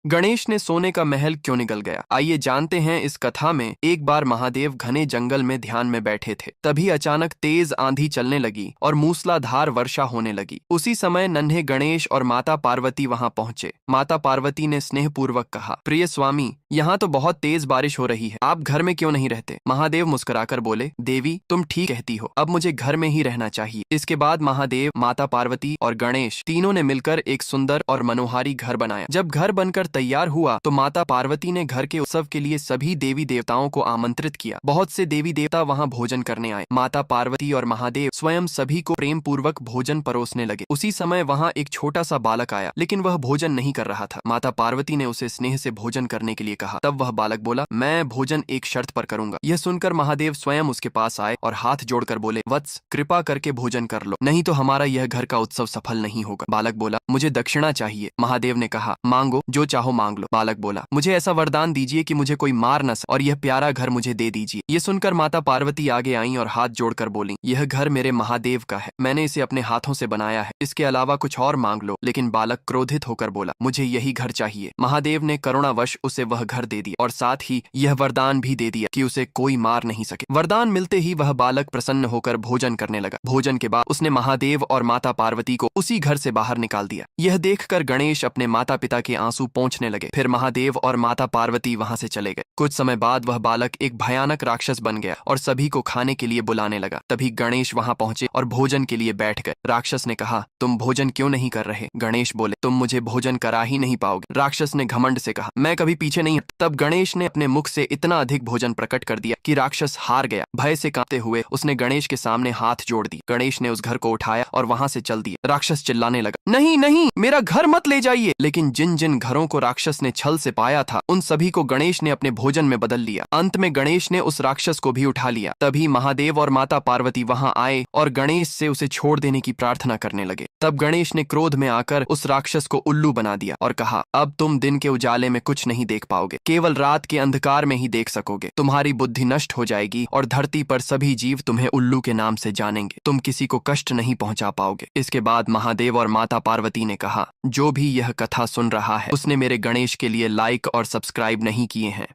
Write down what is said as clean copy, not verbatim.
गणेश ने सोने का महल क्यों निगल गया? आइए जानते हैं इस कथा में। एक बार महादेव घने जंगल में ध्यान में बैठे थे। तभी अचानक तेज आंधी चलने लगी और मूसलाधार वर्षा होने लगी। उसी समय नन्हे गणेश और माता पार्वती वहां पहुंचे। माता पार्वती ने स्नेहपूर्वक कहा, प्रिय स्वामी, यहाँ तो बहुत तेज बारिश हो रही है, आप घर में क्यों नहीं रहते? महादेव मुस्कुराकर बोले, देवी, तुम ठीक कहती हो, अब मुझे घर में ही रहना चाहिए। इसके बाद महादेव, माता पार्वती और गणेश तीनों ने मिलकर एक सुंदर और मनोहारी घर बनाया। जब घर बनकर तैयार हुआ तो माता पार्वती ने घर के उत्सव के लिए सभी देवी देवताओं को आमंत्रित किया। बहुत से देवी देवता वहां भोजन करने आए। माता पार्वती और महादेव स्वयं सभी को प्रेम पूर्वक भोजन परोसने लगे। उसी समय वहां एक छोटा सा बालक आया, लेकिन वह भोजन नहीं कर रहा था। माता पार्वती ने उसे स्नेह से भोजन करने के लिए कहा। तब वह बालक बोला, मैं भोजन एक शर्त पर करूंगा। यह सुनकर महादेव स्वयं उसके पास आए और हाथ जोड़कर बोले, वत्स, कृपा करके भोजन कर लो, नहीं तो हमारा यह घर का उत्सव सफल नहीं होगा। बालक बोला, मुझे दक्षिणा चाहिए। महादेव ने कहा, मांगो, जो चाहो मांग लो। बालक बोला, मुझे ऐसा वरदान दीजिए कि मुझे कोई मार न सके और यह प्यारा घर मुझे दे दीजिए। ये सुनकर माता पार्वती आगे आईं और हाथ जोड़कर बोली, यह घर मेरे महादेव का है, मैंने इसे अपने हाथों से बनाया है, इसके अलावा कुछ और मांग लो। लेकिन बालक क्रोधित होकर बोला, मुझे यही घर चाहिए। महादेव ने करुणावश उसे वह घर दे दिया और साथ ही यह वरदान भी दे दिया कि उसे कोई मार नहीं सके। वरदान मिलते ही वह बालक प्रसन्न होकर भोजन करने लगा। भोजन के बाद उसने महादेव और माता पार्वती को उसी घर से बाहर निकाल दिया। यह देखकर गणेश अपने माता पिता के आंसू पोंछने लगे। फिर महादेव और माता पार्वती वहां से चले गए। कुछ समय बाद वह बालक एक भयानक राक्षस बन गया और सभी को खाने के लिए बुलाने लगा। तभी गणेश वहां पहुंचे और भोजन के लिए बैठ गए। राक्षस ने कहा, तुम भोजन क्यों नहीं कर रहे? गणेश बोले, तुम मुझे भोजन करा ही नहीं पाओगे। राक्षस ने घमंड से कहा, मैं कभी पीछे नहीं। तब गणेश ने अपने मुख से इतना अधिक भोजन प्रकट कर दिया कि राक्षस हार गया। भय से कांपते हुए उसने गणेश के सामने हाथ जोड़ दिए। गणेश ने उस घर को उठाया और वहां से चल दिया। राक्षस चिल्लाने लगा, नहीं नहीं, मेरा घर मत ले जाइए। लेकिन जिन जिन घरों को राक्षस ने छल से पाया था, उन सभी को गणेश ने अपने भोजन में बदल लिया। अंत में गणेश ने उस राक्षस को भी उठा लिया। तभी महादेव और माता पार्वती वहां आए और गणेश से उसे छोड़ देने की प्रार्थना करने लगे। तब गणेश ने क्रोध में आकर उस राक्षस को उल्लू बना दिया और कहा, अब तुम दिन के उजाले में कुछ नहीं देख पाओगे, केवल रात के अंधकार में ही देख सकोगे। तुम्हारी बुद्धि नष्ट हो जाएगी और धरती पर सभी जीव तुम्हें उल्लू के नाम से जानेंगे। तुम किसी को कष्ट नहीं पहुंचा पाओगे। इसके बाद महादेव और माता पार्वती ने कहा, जो भी यह कथा सुन रहा है उसने मेरे गणेश के लिए लाइक और सब्सक्राइब नहीं किए हैं।